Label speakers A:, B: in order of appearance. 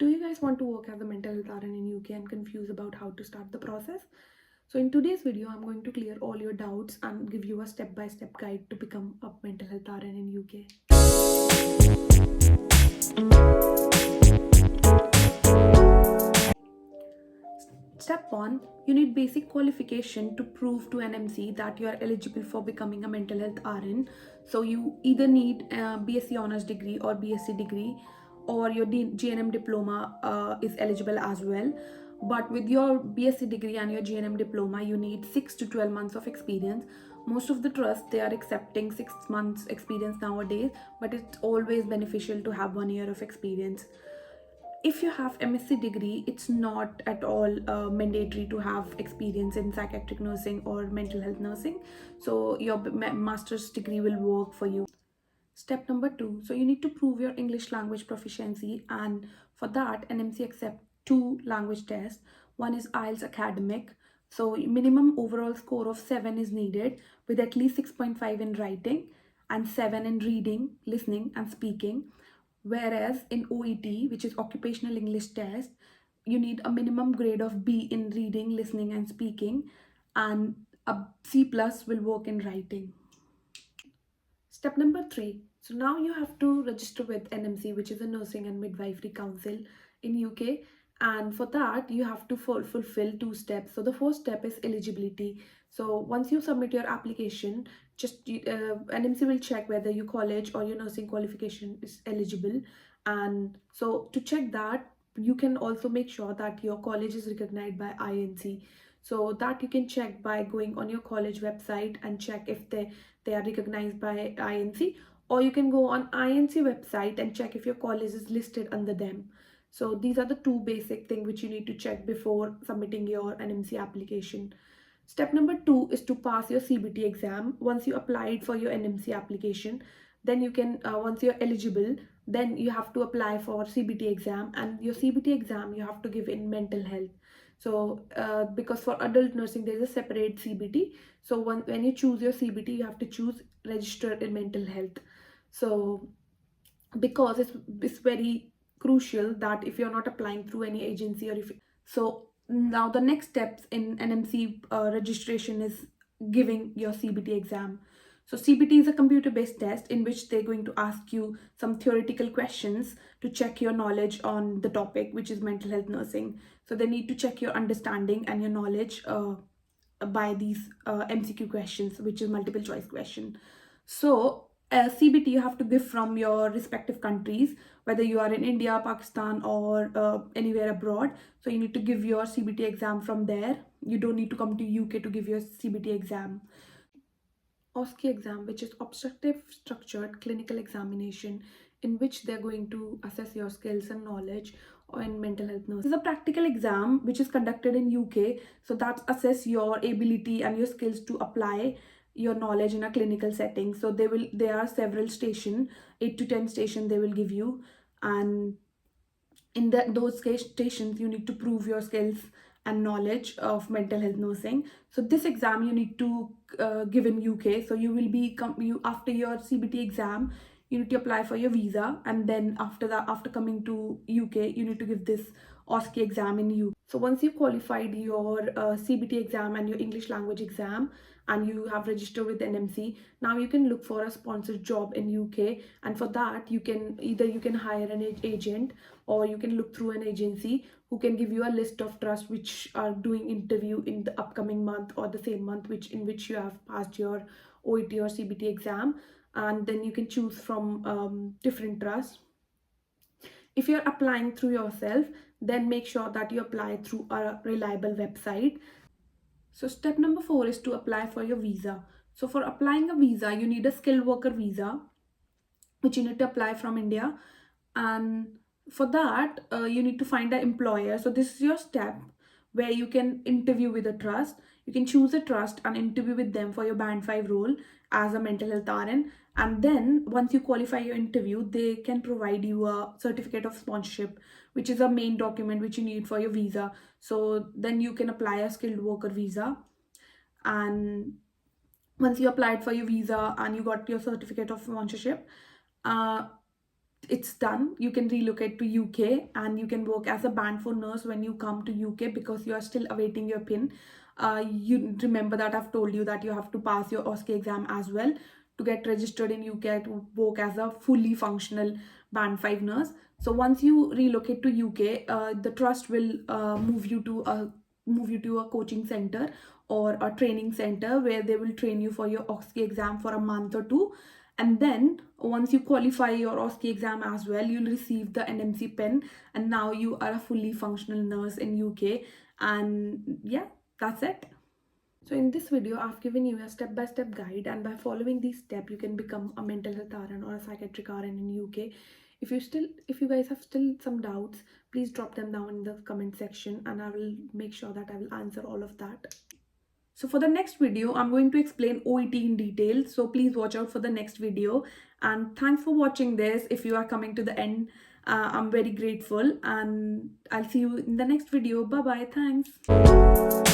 A: Do you guys want to work as a mental health RN in UK and confused about how to start the process? So in today's video, I'm going to clear all your doubts and give you a step-by-step guide to become a mental health RN in UK. Step 1, you need basic qualification to prove to NMC that you are eligible for becoming a mental health RN. So you either need a B.Sc honors degree or B.Sc degree, or your GNM diploma is eligible as well. But with your B.Sc degree and your GNM diploma, you need 6 to 12 months of experience. Most of the trusts, they are accepting 6 months experience nowadays, but it's always beneficial to have 1 year of experience. If you have MSc degree, it's not at all mandatory to have experience in psychiatric nursing or mental health nursing, so your master's degree will work for you. Step number 2, so you need to prove your English language proficiency, and for that NMC accept 2 language tests. One is IELTS Academic, so minimum overall score of 7 is needed, with at least 6.5 in writing and 7 in reading, listening and speaking. Whereas in OET, which is Occupational English Test, you need a minimum grade of B in reading, listening and speaking, and a C plus will work in writing. Step number 3. So now you have to register with NMC, which is a Nursing and Midwifery Council in UK. And for that, you have to fulfill 2 steps. So the first step is eligibility. So once you submit your application, just NMC will check whether your college or your nursing qualification is eligible. And so to check that, you can also make sure that your college is recognized by INC. So that you can check by going on your college website and check if they are recognized by INC, or you can go on INC website and check if your college is listed under them. So these are the 2 basic things which you need to check before submitting your NMC application. Step number 2 is to pass your CBT exam. Once you applied for your NMC application, then you can, once you're eligible, then you have to apply for CBT exam, and your CBT exam you have to give in mental health. So because for adult nursing there is a separate CBT, so when you choose your CBT, you have to choose registered in mental health. So because it's very crucial that if you're not applying through any agency, or if so now the next steps in NMC registration is giving your CBT exam. So CBT is a computer-based test in which they're going to ask you some theoretical questions to check your knowledge on the topic, which is mental health nursing. So they need to check your understanding and your knowledge by these MCQ questions, which is multiple choice question. So CBT you have to give from your respective countries, whether you are in India, Pakistan or anywhere abroad. So you need to give your CBT exam from there. You don't need to come to UK to give your CBT exam. OSCE exam, which is Objective Structured Clinical Examination, in which they're going to assess your skills and knowledge in mental health nursing. This is a practical exam which is conducted in UK, so that assess your ability and your skills to apply your knowledge in a clinical setting. So there are several stations, 8 to 10 stations they will give you, and in those stations you need to prove your skills and knowledge of mental health nursing. So this exam you need to give in UK. So you will be after your CBT exam, you need to apply for your visa, and then after that, after coming to UK, you need to give this OSCE exam in UK. So once you've qualified your CBT exam and your English language exam, and you have registered with NMC, now you can look for a sponsored job in UK. And for that, you can hire an agent, or you can look through an agency who can give you a list of trusts which are doing interview in the upcoming month or the same month in which you have passed your OET or CBT exam, and then you can choose from different trusts. If you're applying through yourself, then make sure that you apply through a reliable website. So step number 4 is to apply for your visa. So for applying a visa, you need a skilled worker visa, which you need to apply from India. And for that, you need to find an employer. So this is your step where you can interview with a trust. You can choose a trust and interview with them for your band 5 role as a mental health RN. And then once you qualify your interview, they can provide you a certificate of sponsorship, which is a main document which you need for your visa. So then you can apply a skilled worker visa. And once you applied for your visa and you got your certificate of sponsorship, uh, it's done, you can relocate to UK and you can work as a band 4 nurse when you come to UK, because you are still awaiting your pin. You remember that I've told you that you have to pass your OSCE exam as well to get registered in UK to work as a fully functional band 5 nurse. So once you relocate to UK, the trust will move you to a coaching center or a training center where they will train you for your OSCE exam for a month or two. And then once you qualify your OSCE exam as well, you'll receive the NMC pen, and now you are a fully functional nurse in UK. And yeah, that's it. So in this video, I've given you a step-by-step guide, and by following these steps, you can become a mental health RN or a psychiatric RN in UK. If you guys have still some doubts, please drop them down in the comment section, and I will make sure that I will answer all of that. So for the next video, I'm going to explain OET in detail. So please watch out for the next video. And thanks for watching this. If you are coming to the end, I'm very grateful. And I'll see you in the next video. Bye-bye. Thanks.